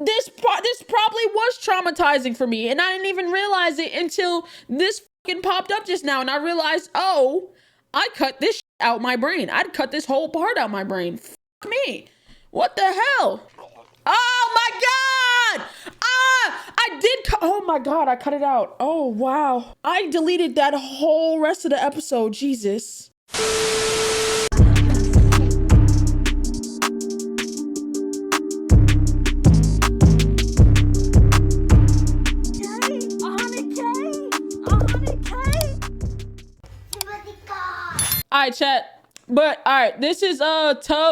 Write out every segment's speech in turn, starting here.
this probably was traumatizing for me, and I didn't even realize it until this fucking popped up just now, and I realized, oh, I cut this shit out my brain. I'd cut this whole part out my brain. Fuck me. What the hell? Oh my god! I did oh my god, I cut it out. Oh wow. I deleted that whole rest of the episode. Jesus. Alright, chat. But alright, this is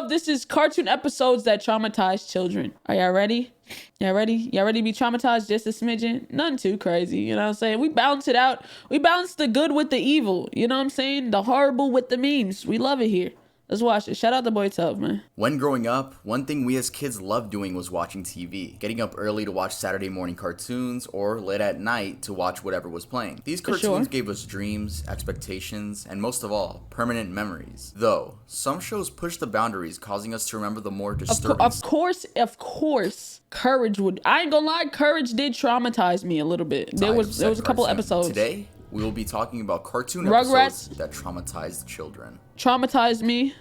this is cartoon episodes that traumatize children. Are y'all ready? Y'all ready? Y'all ready to be traumatized just a smidgen? Nothing too crazy, you know what I'm saying? We balance it out. We balance the good with the evil, you know what I'm saying? The horrible with the memes. We love it here. Let's watch it. Shout out the boy Tub, man. When growing up, one thing we as kids loved doing was watching TV. Getting up early to watch Saturday morning cartoons, or late at night to watch whatever was playing. These cartoons gave us dreams, expectations, and most of all, permanent memories. Though, some shows push the boundaries, causing us to remember the more disturbing. Of course, Courage would. I ain't gonna lie, Courage did traumatize me a little bit. There was a couple episodes. Today, we will be talking about cartoon episodes that traumatized children. Traumatized me.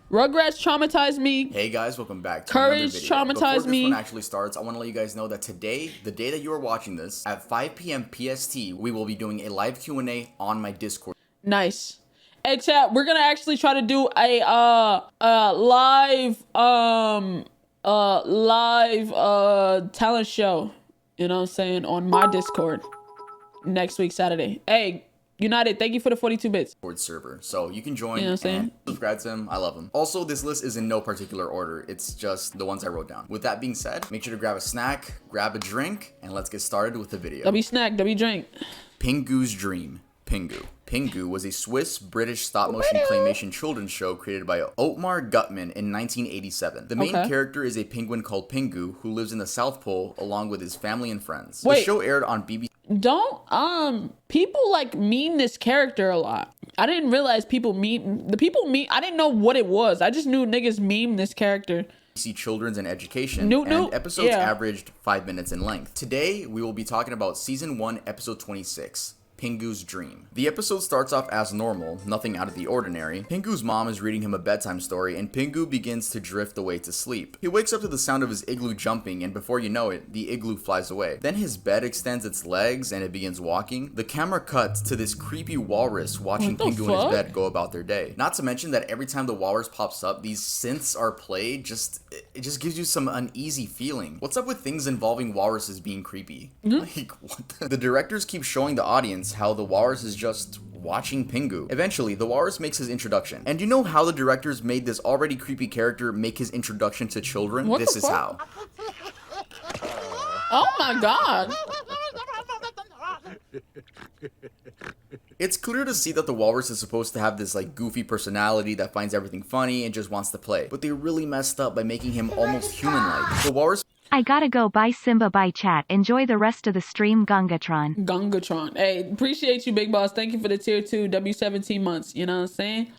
Rugrats traumatized me. Hey guys, welcome back to Courage another video. Traumatized me. Before this one actually starts, I want to let you guys know that today, the day that you are watching this, at 5 p.m. PST, we will be doing a live Q&A on my Discord. Nice. Hey chat, we're gonna actually try to do a live talent show. You know what I'm saying? On my Discord next week, Saturday. Hey, United, thank you for the 42 bits. Server, so you can join, you know what I'm saying? And subscribe to him. I love him. Also, this list is in no particular order. It's just the ones I wrote down. With that being said, make sure to grab a snack, grab a drink, and let's get started with the video. W snack, W drink. Pingus Dream. Pingu. Pingu was a Swiss-British stop-motion claymation children's show created by Otmar Gutmann in 1987. The main character is a penguin called Pingu who lives in the South Pole along with his family and friends. The show aired on BBC. People like meme this character a lot. I didn't realize people meme. I didn't know what it was. I just knew niggas meme this character. Children's and Education, and episodes averaged 5 minutes in length. Today, we will be talking about Season 1, Episode 26. Pingu's Dream. The episode starts off as normal, nothing out of the ordinary. Pingu's mom is reading him a bedtime story, and Pingu begins to drift away to sleep. He wakes up to the sound of his igloo jumping, and before you know it, the igloo flies away. Then his bed extends its legs, and it begins walking. The camera cuts to this creepy walrus watching Pingu in his bed go about their day. Not to mention that every time the walrus pops up, these synths are played, it just gives you some uneasy feeling. What's up with things involving walruses being creepy? Like, what the directors keep showing the audience how the walrus is just watching Pingu. Eventually, the walrus makes his introduction. And you know how the directors made this already creepy character make his introduction to children? This is how. Oh my god. It's clear to see that the walrus is supposed to have this like goofy personality that finds everything funny and just wants to play. But they really messed up by making him almost human-like. The walrus. I gotta go. Bye Simba, bye chat. Enjoy the rest of the stream. Gungatron. Hey, appreciate you, big boss. Thank you for the tier 2 W17 months. You know what I'm saying?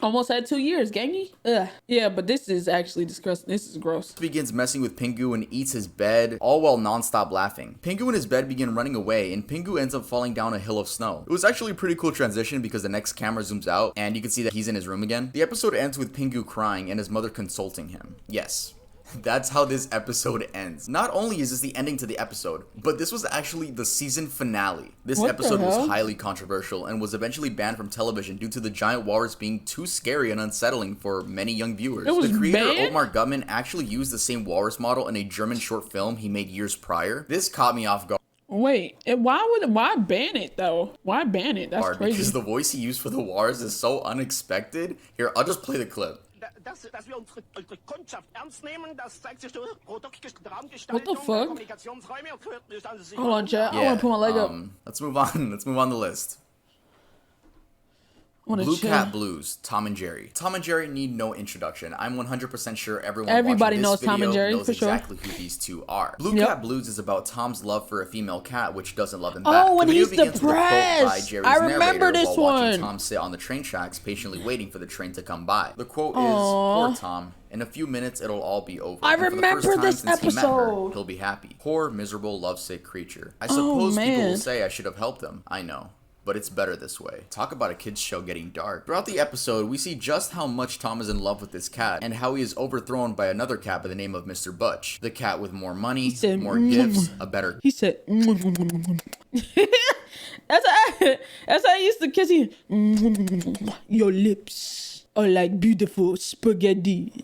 Almost had 2 years, gangy. Ugh. Yeah, but this is actually disgusting. This is gross. Begins messing with Pingu and eats his bed, all while non-stop laughing. Pingu and his bed begin running away, and Pingu ends up falling down a hill of snow. It was actually a pretty cool transition because the next camera zooms out, and you can see that he's in his room again. The episode ends with Pingu crying and his mother consulting him. Yes. That's how this episode ends. Not only is this the ending to the episode, but this was actually the season finale. This episode was highly controversial and was eventually banned from television due to the giant walrus being too scary and unsettling for many young viewers. The creator, Otmar Gutmann, actually used the same walrus model in a German short film he made years prior. This caught me off guard. Wait, why ban it though? Why ban it? That's crazy. Because the voice he used for the walrus is so unexpected. Here, I'll just play the clip. Dass wir unsere Kundschaft ernst nehmen, das zeigt sich durch What the fuck? Hold on, chat. I want to put my leg up. Let's move on. Let's move on the list. Blue Cat Blues, Tom and Jerry. Tom and Jerry need no introduction. I'm 100% sure everybody knows Tom and Jerry, knows for sure. exactly who these two are. Blue Cat Blues is about Tom's love for a female cat, which doesn't love him back. Oh, when he's begins with a quote by depressed. Jerry's I remember narrator this while watching one. Tom sit on the train tracks, patiently waiting for the train to come by. The quote is, "Poor Tom. In a few minutes, it'll all be over. I And for the remember first time this since he met her, episode. he'll be happy. Poor, miserable, lovesick creature. I suppose people will say I should have helped him. I know. But it's better this way." Talk about a kid's show getting dark. Throughout the episode, we see just how much Tom is in love with this cat, and how he is overthrown by another cat by the name of Mr. Butch. The cat with more money, more gifts, a better... He said... that's how I used to kiss him. Your lips are like beautiful spaghetti.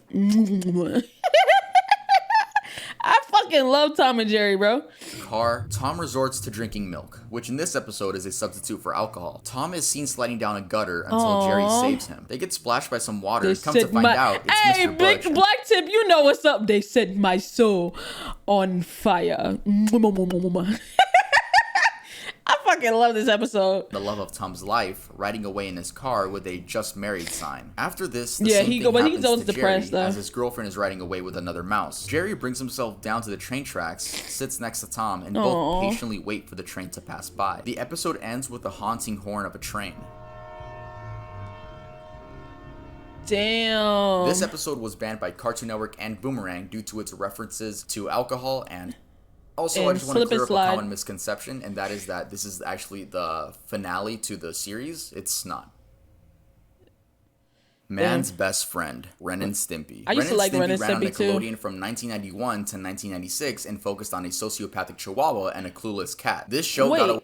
I fucking love Tom and Jerry, bro. Car, Tom resorts to drinking milk, which in this episode is a substitute for alcohol. Tom is seen sliding down a gutter until Jerry saves him. They get splashed by some water and come to find out it's Hey, Mr. Big Butch. Black Tip, you know what's up. They set my soul on fire. I fucking love this episode. The love of Tom's life, riding away in his car with a "just married" sign. After this, the Yeah, same he thing go- but happens he's always to depressed, Jerry though. as his girlfriend is riding away with another mouse. Jerry brings himself down to the train tracks, sits next to Tom, and both patiently wait for the train to pass by. The episode ends with the haunting horn of a train. Damn. This episode was banned by Cartoon Network and Boomerang due to its references to alcohol and... Also, I just want to clear up a common misconception, and that is that this is actually the finale to the series. It's not. Man's Best Friend, Ren and Stimpy. I used to like Ren and ran on Stimpy, too. Nickelodeon from 1991 to 1996 and focused on a sociopathic chihuahua and a clueless cat. This show got a...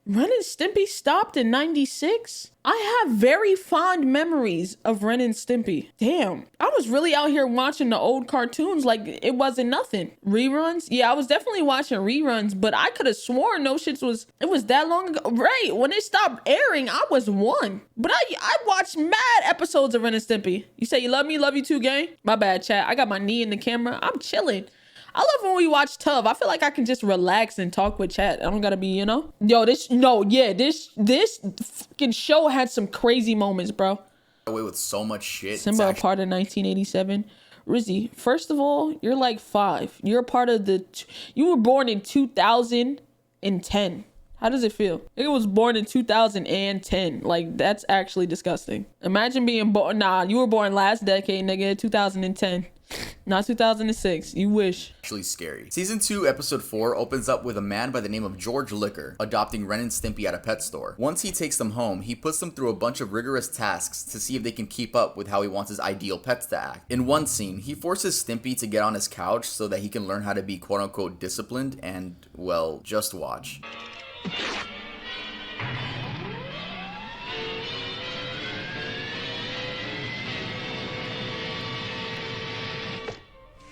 Ren and Stimpy stopped in 96? I have very fond memories of Ren and Stimpy. Damn. I was really out here watching the old cartoons like it wasn't nothing. Reruns? Yeah, I was definitely watching reruns, but I could have sworn no shits was... It was that long ago. Right, when it stopped airing, I was one. But I watched mad episodes of Ren and Stimpy. You say you love me? Love you too, gang? My bad, chat. I got my knee in the camera. I'm chilling. I love when we watch Tub. I feel like I can just relax and talk with chat. I don't gotta be, you know? Yo, this fucking show had some crazy moments, bro. Away with so much shit. Simba, a part of 1987. Rizzy, first of all, you're like 5. You're a part of you were born in 2010. How does it feel? Nigga was born in 2010. Like, that's actually disgusting. Imagine being born. Nah, you were born last decade, nigga, 2010. Not 2006. You wish. Actually scary. Season 2, episode 4 opens up with a man by the name of George Liquor adopting Ren and Stimpy at a pet store. Once he takes them home, he puts them through a bunch of rigorous tasks to see if they can keep up with how he wants his ideal pets to act. In one scene, he forces Stimpy to get on his couch so that he can learn how to be quote-unquote disciplined and, well, just watch.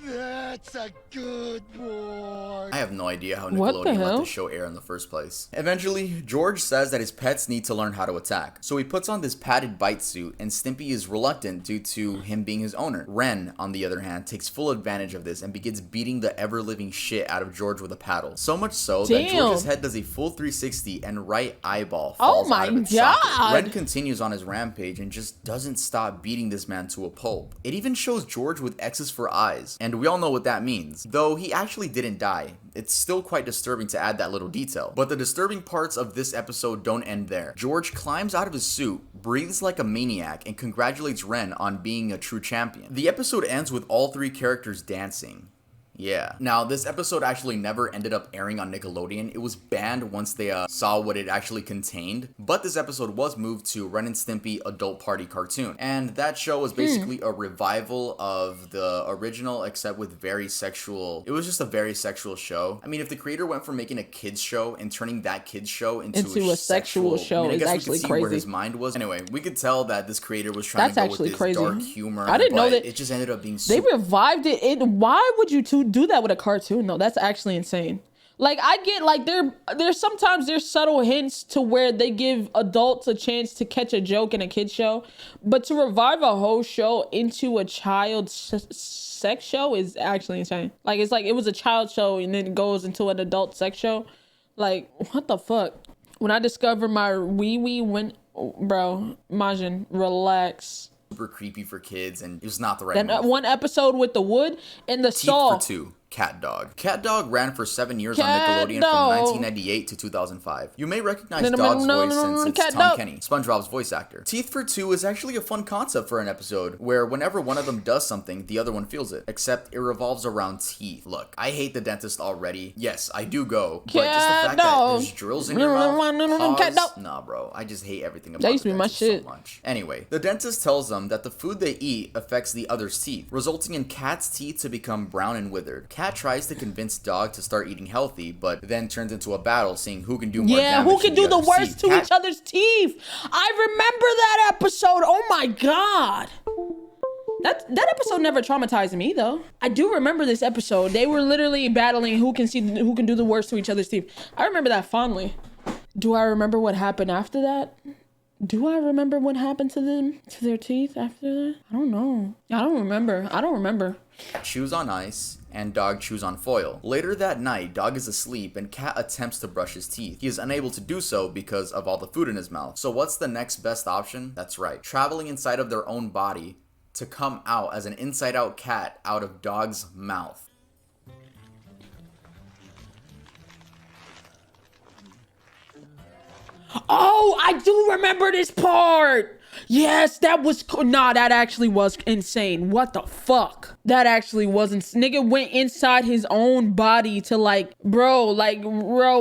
That's a good boy. I have no idea how What the Nickelodeon let hell? the show air in the first place. Eventually, George says that his pets need to learn how to attack. So he puts on this padded bite suit, and Stimpy is reluctant due to him being his owner. Ren, on the other hand, takes full advantage of this and begins beating the ever-living shit out of George with a paddle. So much so that George's head does a full 360 and right eyeball falls out of its socket. Ren continues on his rampage and just doesn't stop beating this man to a pulp. It even shows George with X's for eyes, and we all know what that means. Though he actually didn't die. It's still quite disturbing to add that little detail. But the disturbing parts of this episode don't end there. George climbs out of his suit, breathes like a maniac, and congratulates Ren on being a true champion. The episode ends with all 3 characters dancing. Yeah. Now, this episode actually never ended up airing on Nickelodeon. It was banned once they saw what it actually contained. But this episode was moved to Ren and Stimpy Adult Party Cartoon. And that show was basically a revival of the original, except with very sexual... It was just a very sexual show. I mean, if the creator went from making a kids show and turning that kids show into a sexual show, is actually crazy. Where his mind was. Anyway, we could tell that this creator was trying to go with this dark humor. I didn't know that. It just ended up being They revived it. Why would you do that with a cartoon though? That's actually insane. Like, I get like there's sometimes there's subtle hints to where they give adults a chance to catch a joke in a kid's show, but to revive a whole show into a child sex show is actually insane. Like, it's like it was a child show and then it goes into an adult sex show. Like, what the fuck? When I discovered my wee wee Bro, Majin, relax. Super creepy for kids, and it was not the right That move. one episode with the wood and the saw. Teeth for Two. Cat Dog. Cat Dog ran for 7 years on Nickelodeon from 1998 to 2005. You may recognize Dog's voice since it's Tom Kenny, SpongeBob's voice actor. Teeth for Two is actually a fun concept for an episode where whenever one of them does something, the other one feels it. Except it revolves around teeth. Look, I hate the dentist already. Yes, I do go, but just the fact that there's drills in your mouth, pause, nah bro, I just hate everything about the dentist so much. Anyway, the dentist tells them that the food they eat affects the other's teeth, resulting in Cat's teeth to become brown and withered. Cat tries to convince Dog to start eating healthy, but then turns into a battle seeing who can do more damage. Yeah, who can do the worst to each other's teeth. I remember that episode. Oh my god. That episode never traumatized me though. I do remember this episode. They were literally battling who can do the worst to each other's teeth. I remember that fondly. Do I remember what happened after that? Do I remember what happened to them, to their teeth after that? I don't know. I don't remember. Chews on ice, and Dog chews on foil. Later that night, Dog is asleep, and Cat attempts to brush his teeth. He is unable to do so because of all the food in his mouth. So what's the next best option? That's right, traveling inside of their own body to come out as an inside-out cat out of Dog's mouth. Oh, I do remember this part. Yes, that was that actually was insane. What the fuck? That actually wasn't. Nigga went inside his own body to bro,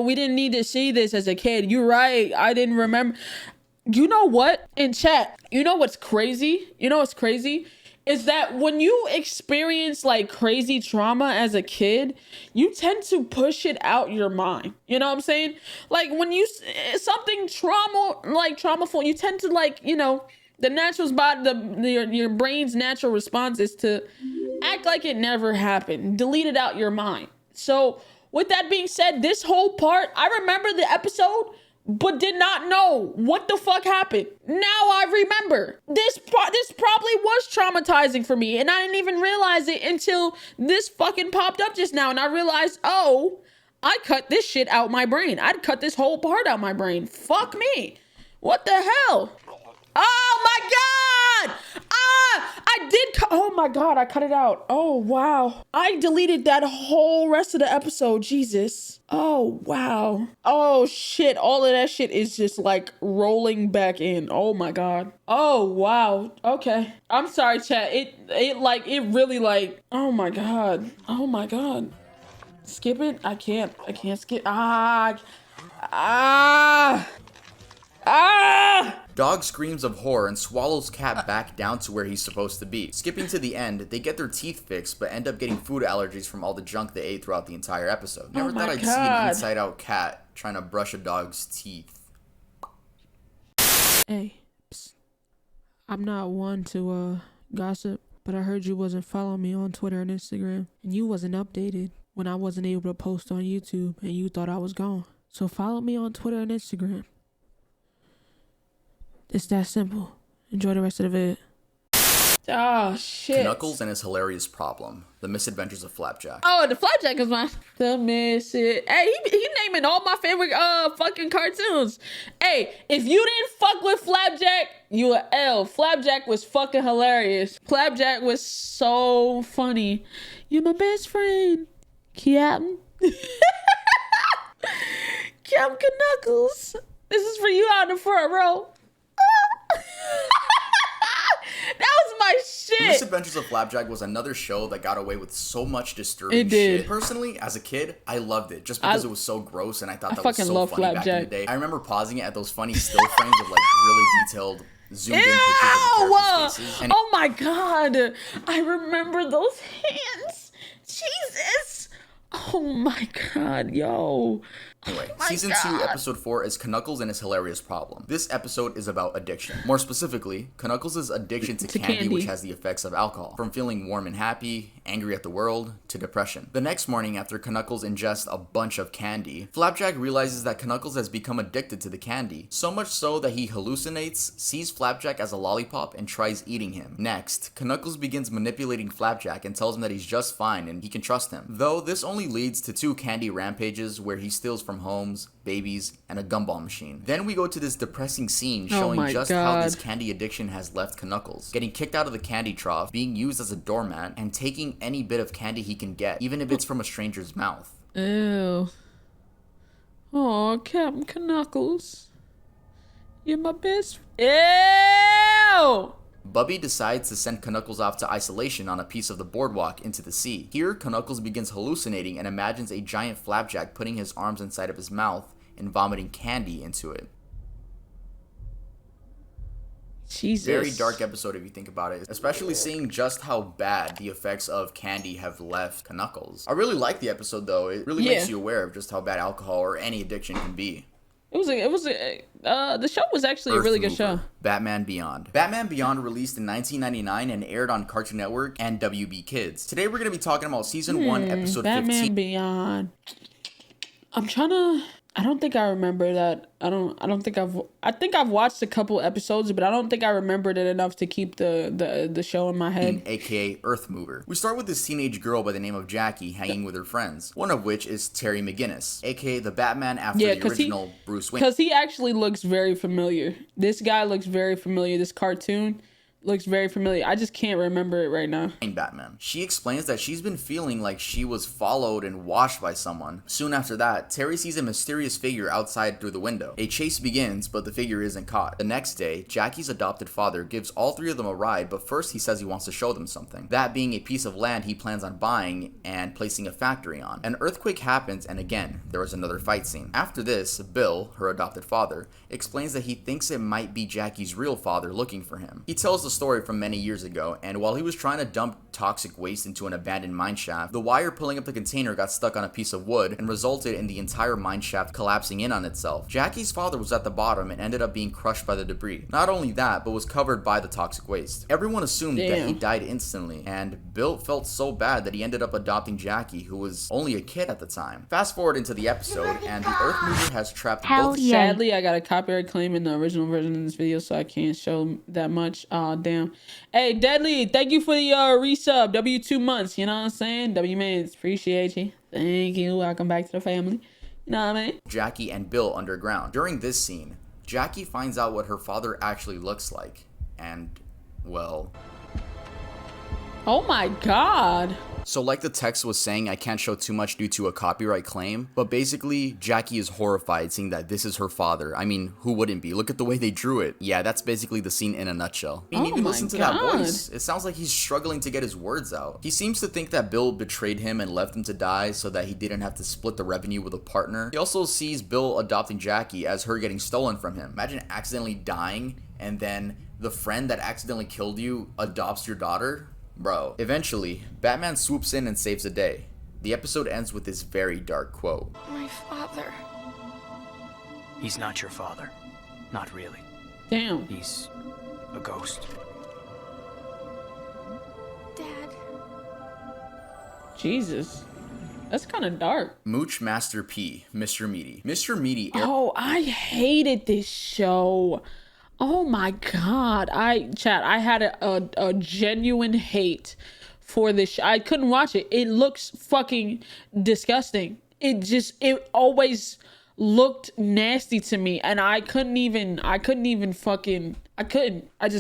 we didn't need to see this as a kid. You're right. I didn't remember. You know what? In chat, you know what's crazy? Is that when you experience crazy trauma as a kid, you tend to push it out your mind. You know what I'm saying? Like when something traumaful, you tend to the natural your brain's natural response is to act like it never happened, delete it out your mind. So with that being said, this whole part, I remember the episode, but did not know what the fuck happened. Now I remember. This probably was traumatizing for me, and I didn't even realize it until this fucking popped up just now, and I realized, oh, I cut this shit out my brain. I'd cut this whole part out my brain. Fuck me. What the hell? Oh my god! Oh my god, I cut it out. Oh wow. I deleted that whole rest of the episode. Jesus. Oh wow. Oh shit. All of that shit is just rolling back in. Oh my god. Oh wow. Okay. I'm sorry, chat. It really oh my god. Oh my god. Skip it? I can't skip. Dog screams of horror and swallows Cat back down to where he's supposed to be. Skipping to the end, they get their teeth fixed, but end up getting food allergies from all the junk they ate throughout the entire episode. Never thought I'd see an inside-out cat trying to brush a dog's teeth. Hey, psst. I'm not one to gossip, but I heard you wasn't following me on Twitter and Instagram, and you wasn't updated when I wasn't able to post on YouTube, and you thought I was gone. So follow me on Twitter and Instagram. It's that simple. Enjoy the rest of the vid. Oh, shit. Knuckles and his hilarious problem. The Misadventures of Flapjack. Oh, the Flapjack is my... Hey, he naming all my favorite fucking cartoons. Hey, if you didn't fuck with Flapjack, you a L. Flapjack was fucking hilarious. Flapjack was so funny. You're my best friend, Captain. Captain Knuckles. This is for you out in the front row. That was my shit. The Misadventures of Flapjack was another show that got away with so much disturbing shit. Personally, as a kid, I loved it just because it was so gross, and I thought that was so funny Flapjack. back in the day. I remember pausing it at those funny still frames of really detailed zoomed in pictures of the characters' faces. Oh my god, I remember those hands. Jesus. Oh my god, yo. Anyway, Season 2, Episode 4 is Knuckles and his hilarious problem. This episode is about addiction. More specifically, Knuckles' addiction to candy, which has the effects of alcohol. From feeling warm and happy, angry at the world, to depression. The next morning, after Knuckles ingests a bunch of candy, Flapjack realizes that Knuckles has become addicted to the candy. So much so that he hallucinates, sees Flapjack as a lollipop, and tries eating him. Next, Knuckles begins manipulating Flapjack and tells him that he's just fine and he can trust him. Though this only only leads to 2 candy rampages where he steals from homes, babies, and a gumball machine. Then we go to this depressing scene showing just how this candy addiction has left Knuckles, getting kicked out of the candy trough, being used as a doormat, and taking any bit of candy he can get, even if it's from a stranger's mouth. Ew. Oh, Captain Knuckles. You're my best. Ew! Bubby decides to send Knuckles off to isolation on a piece of the boardwalk into the sea. Here, Knuckles begins hallucinating and imagines a giant flapjack putting his arms inside of his mouth and vomiting candy into it. Jesus. Very dark episode if you think about it, especially seeing just how bad the effects of candy have left Knuckles. I really like the episode though. It really makes you aware of just how bad alcohol or any addiction can be. The show was actually a really good show. Batman Beyond. Batman Beyond released in 1999 and aired on Cartoon Network and WB Kids. Today we're going to be talking about season 1, episode 15. Batman Beyond. I don't think I remember that. I think I've watched a couple episodes, but I don't think I remembered it enough to keep the show in my head. AKA Earth Mover. We start with this teenage girl by the name of Jackie hanging with her friends, one of which is Terry McGinnis, AKA the Batman after the original Bruce Wayne. Because he actually looks very familiar. This guy looks very familiar. This cartoon looks very familiar. I just can't remember it right now. Batman. She explains that she's been feeling like she was followed and watched by someone. Soon after that, Terry sees a mysterious figure outside through the window. A chase begins, but the figure isn't caught. The next day, Jackie's adopted father gives all 3 of them a ride, but first he says he wants to show them something. That being a piece of land he plans on buying and placing a factory on. An earthquake happens, and again, there is another fight scene. After this, Bill, her adopted father, explains that he thinks it might be Jackie's real father looking for him. He tells the story from many years ago, and while he was trying to dump toxic waste into an abandoned mine shaft, the wire pulling up the container got stuck on a piece of wood and resulted in the entire mine shaft collapsing in on itself. Jackie's father was at the bottom and ended up being crushed by the debris. Not only that, but was covered by the toxic waste. Everyone assumed that he died instantly, and Bill felt so bad that he ended up adopting Jackie, who was only a kid at the time. Fast forward into the episode, and the Earth Mover has trapped both. Sadly, I got a copyright claim in the original version of this video, so I can't show that much. Aw, damn. Hey, Deadly, thank you for the resub. W2 months, you know what I'm saying? W-Mans, appreciate you. Thank you. Welcome back to the family. You know what I mean? Jackie and Bill underground. During this scene, Jackie finds out what her father actually looks like. And, well... Oh my god. So like the text was saying, I can't show too much due to a copyright claim, but basically, Jackie is horrified seeing that this is her father. I mean, who wouldn't be? Look at the way they drew it. Yeah, that's basically the scene in a nutshell. I mean, even listen to that voice. It sounds like he's struggling to get his words out. He seems to think that Bill betrayed him and left him to die so that he didn't have to split the revenue with a partner. He also sees Bill adopting Jackie as her getting stolen from him. Imagine accidentally dying and then the friend that accidentally killed you adopts your daughter. Bro. Eventually, Batman swoops in and saves the day. The episode ends with this very dark quote. My father. He's not your father. Not really. Damn. He's a ghost. Dad. Jesus. That's kind of dark. Mooch Master P, Mr. Meaty. Mr. Meaty. Oh, I hated this show. Oh my god. I had a genuine hate for this I couldn't watch it. It looks fucking disgusting. It always looked nasty to me, and I just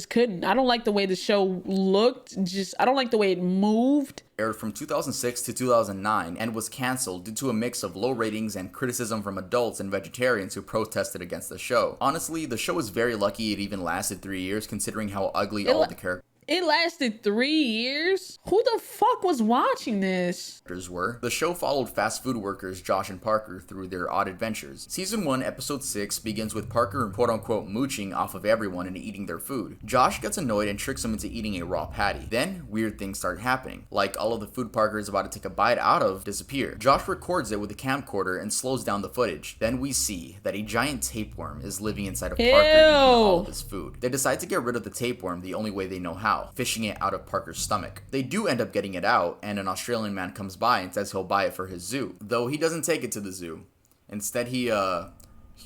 couldn't. I don't like the way the show looked. I don't like the way it moved. Aired from 2006 to 2009 and was cancelled due to a mix of low ratings and criticism from adults and vegetarians who protested against the show. Honestly, the show is very lucky it even lasted 3 years considering how ugly all of the characters It lasted 3 years? Who the fuck was watching this? were. The show followed fast food workers Josh and Parker through their odd adventures. Season 1, episode 6 begins with Parker quote-unquote mooching off of everyone and eating their food. Josh gets annoyed and tricks him into eating a raw patty. Then, weird things start happening. Like, all of the food Parker is about to take a bite out of disappear. Josh records it with a camcorder and slows down the footage. Then we see that a giant tapeworm is living inside of Parker eating all of his food. They decide to get rid of the tapeworm the only way they know how, fishing it out of Parker's stomach. They do end up getting it out, and an Australian man comes by and says he'll buy it for his zoo. Though he doesn't take it to the zoo. Instead, he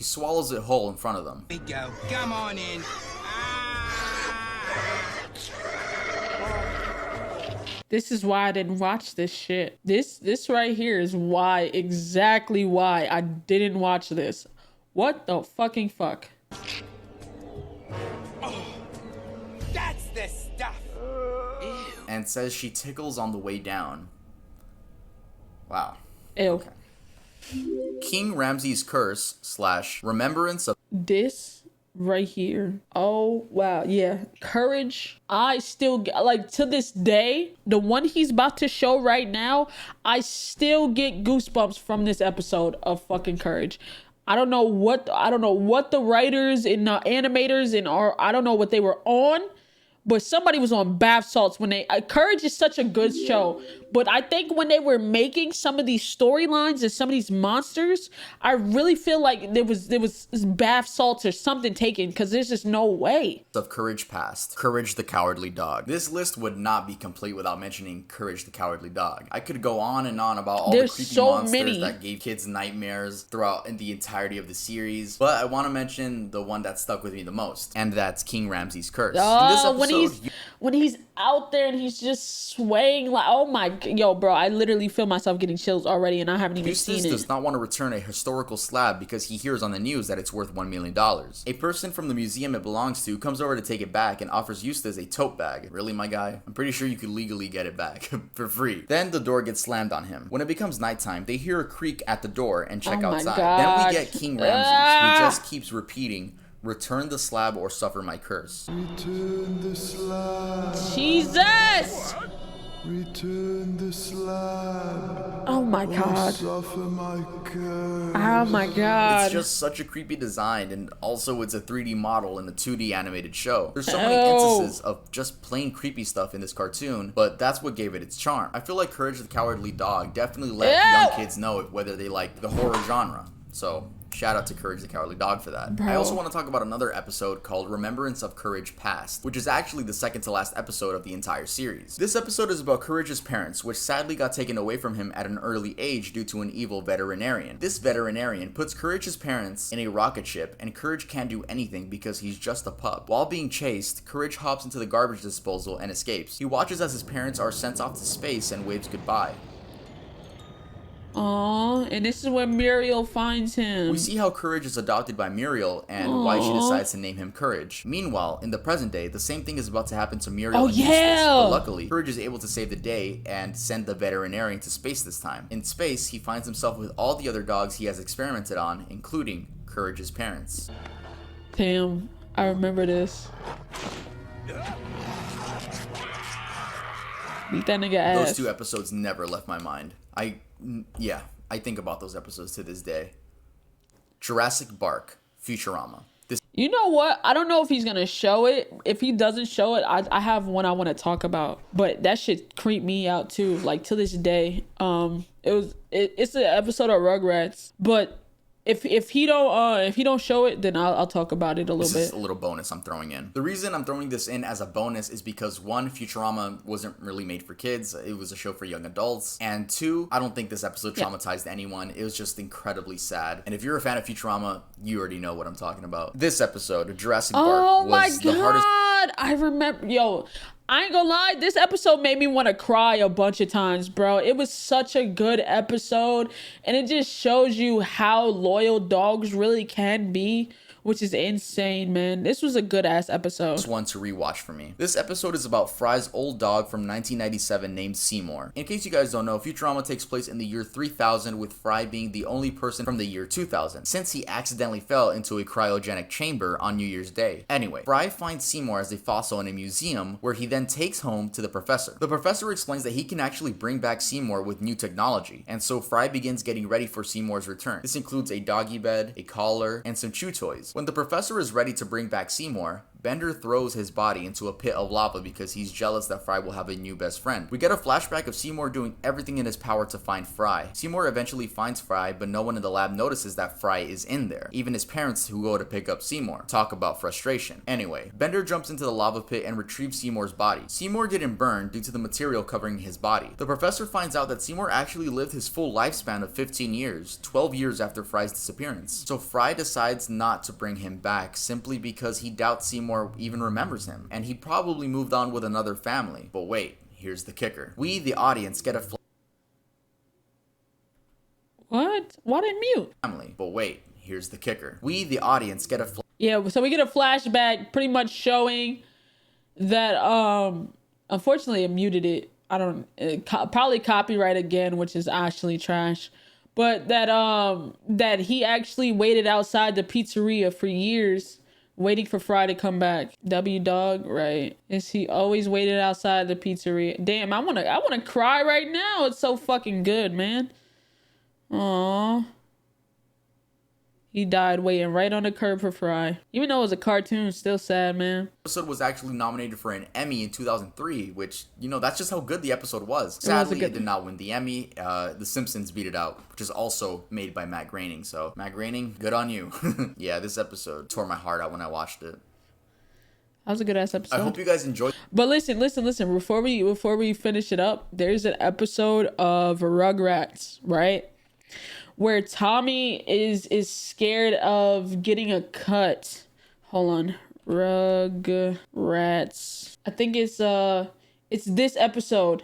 swallows it whole in front of them. We go. Come on in. This is why I didn't watch this shit. This right here is exactly why I didn't watch this. What the fucking fuck? That's the stuff. And says she tickles on the way down. Wow. Ew. Okay. King Ramses' curse / remembrance of This right here. Oh, wow. Yeah. Courage. I still get, like, to this day, the one he's about to show right now, I still get goosebumps from this episode of fucking Courage. I don't know what the writers and animators I don't know what they were on, but somebody was on bath salts when Courage is such a good show. But I think when they were making some of these storylines and some of these monsters, I really feel like there was bath salts or something taken, because there's just no way. Of Courage Past, Courage the Cowardly Dog. This list would not be complete without mentioning Courage the Cowardly Dog. I could go on and on about all the creepy monsters that gave kids nightmares throughout the entirety of the series, but I want to mention the one that stuck with me the most, and that's King Ramses' curse. Oh, in this episode, when he's out there and he's just swaying like, oh my, yo, bro, I literally feel myself getting chills already, and I haven't even seen it. Does not want to return a historical slab because he hears on the news that it's worth $1 million. A person from the museum it belongs to comes over to take it back and offers Eustace a tote bag. Really, my guy? I'm pretty sure you could legally get it back for free. Then the door gets slammed on him. When it becomes nighttime, they hear a creak at the door and check outside. Then we get King Ramses, who just keeps repeating, "Return the slab or suffer my curse." Return the slab. Jesus! Return the slab. Oh my god. Suffer my curse. Oh my god. It's just such a creepy design, and also it's a 3D model in a 2D animated show. There's so many instances of just plain creepy stuff in this cartoon, but that's what gave it its charm. I feel like Courage the Cowardly Dog definitely let young kids know whether they like the horror genre. So shout out to Courage the Cowardly Dog for that. Bro. I also want to talk about another episode called Remembrance of Courage Past, which is actually the second to last episode of the entire series. This episode is about Courage's parents, which sadly got taken away from him at an early age due to an evil veterinarian. This veterinarian puts Courage's parents in a rocket ship, and Courage can't do anything because he's just a pup. While being chased, Courage hops into the garbage disposal and escapes. He watches as his parents are sent off to space and waves goodbye. Aww, and this is where Muriel finds him. We see how Courage is adopted by Muriel and why she decides to name him Courage. Meanwhile, in the present day, the same thing is about to happen to Muriel and Eustace, but luckily, Courage is able to save the day and send the veterinarian to space this time. In space, he finds himself with all the other dogs he has experimented on, including Courage's parents. Damn, I remember this. Beat that nigga ass. Those two episodes never left my mind. I think about those episodes to this day. Jurassic Bark, Futurama. You know what? I don't know if he's gonna show it. If he doesn't show it, I have one I want to talk about. But that shit creeped me out too. Like to this day. It's an episode of Rugrats. But if he don't show it, then I'll talk about it a little bit. This is a little bonus I'm throwing in. The reason I'm throwing this in as a bonus is because one, Futurama wasn't really made for kids. It was a show for young adults. And two, I don't think this episode traumatized anyone. It was just incredibly sad. And if you're a fan of Futurama, you already know what I'm talking about. This episode, Jurassic Bark, was the hardest. I remember, I ain't gonna lie, this episode made me want to cry a bunch of times, bro. It was such a good episode, and it just shows you how loyal dogs really can be, which is insane, man. This was a good-ass episode. One to rewatch for me. This episode is about Fry's old dog from 1997 named Seymour. In case you guys don't know, Futurama takes place in the year 3000, with Fry being the only person from the year 2000, since he accidentally fell into a cryogenic chamber on New Year's Day. Anyway, Fry finds Seymour as a fossil in a museum, where he then takes home to the professor. The professor explains that he can actually bring back Seymour with new technology, and so Fry begins getting ready for Seymour's return. This includes a doggy bed, a collar, and some chew toys. When the professor is ready to bring back Seymour, Bender throws his body into a pit of lava because he's jealous that Fry will have a new best friend. We get a flashback of Seymour doing everything in his power to find Fry. Seymour eventually finds Fry, but no one in the lab notices that Fry is in there. Even his parents, who go to pick up Seymour. Talk about frustration. Anyway, Bender jumps into the lava pit and retrieves Seymour's body. Seymour didn't burn due to the material covering his body. The professor finds out that Seymour actually lived his full lifespan of 15 years, 12 years after Fry's disappearance. So Fry decides not to bring him back simply because he doubts Seymour even remembers him, and he probably moved on with another family. But wait, here's the kicker. We, the audience, get a What? Why didn't mute? family. But wait, here's the kicker. We, the audience, get a Yeah, so we get a flashback pretty much showing that, unfortunately it muted it. I don't, probably copyright again, which is actually trash. But that he actually waited outside the pizzeria for years, waiting for Fry to come back. W dog, right? Is he always waited outside the pizzeria? Damn, I wanna cry right now. It's so fucking good, man. Aww. He died waiting right on the curb for Fry. Even though it was a cartoon, still sad, man. episode was actually nominated for an Emmy in 2003, which, you know, that's just how good the episode was. Sadly, it did not win the Emmy. The Simpsons beat it out, which is also made by Matt Groening. So, Matt Groening, good on you. Yeah, this episode tore my heart out when I watched it. That was a good ass episode. I hope you guys enjoyed. But listen. Before we finish it up, there's an episode of Rugrats, right? Where Tommy is scared of getting a cut. Hold on. Rugrats. I think it's this episode.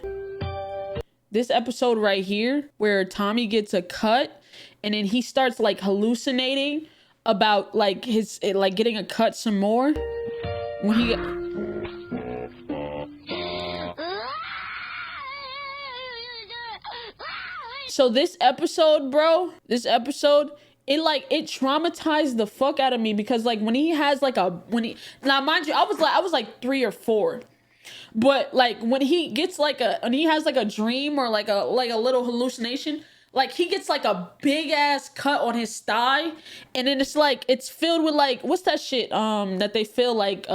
This episode right here where Tommy gets a cut and then he starts like hallucinating about like his like getting a cut some more. When he So this episode, bro, it traumatized the fuck out of me because like when he has like now mind you, I was like 3 or 4. But like when he gets when he has like a dream or like a little hallucination, like he gets like a big ass cut on his thigh, and then it's filled with like, what's that shit that they fill like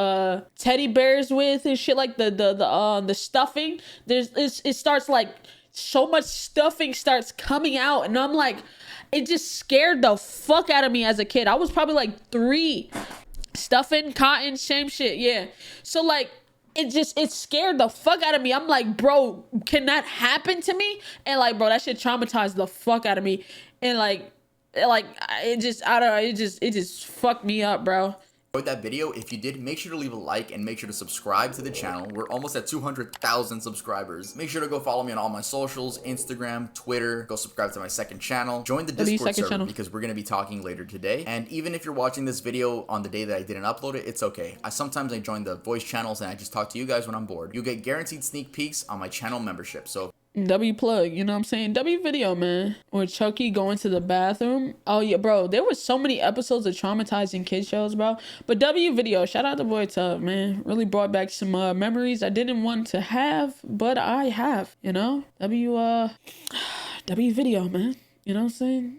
teddy bears with and shit, like the stuffing. It starts like so much stuffing starts coming out, and I'm like, it just scared the fuck out of me as a kid. I was probably like 3. Stuffing, cotton, same shit, yeah. So like it scared the fuck out of me. I'm like, bro, can that happen to me? And like, bro, that shit traumatized the fuck out of me. And it just fucked me up, bro. Enjoyed that video. If you did, make sure to leave a like and make sure to subscribe to the channel. We're almost at 200,000 subscribers. Make sure to go follow me on all my socials, Instagram, Twitter. Go subscribe to my second channel. Join the Discord server because we're going to be talking later today. And even if you're watching this video on the day that I didn't upload it, it's okay. Sometimes I join the voice channels and I just talk to you guys when I'm bored. You get guaranteed sneak peeks on my channel membership. So W plug, you know what I'm saying? W video, man. Or Chucky going to the bathroom. Oh yeah, bro. There was so many episodes of traumatizing kid shows, bro. But W video, shout out to Boy Tub, man. Really brought back some memories I didn't want to have, but I have, you know? W video, man. You know what I'm saying?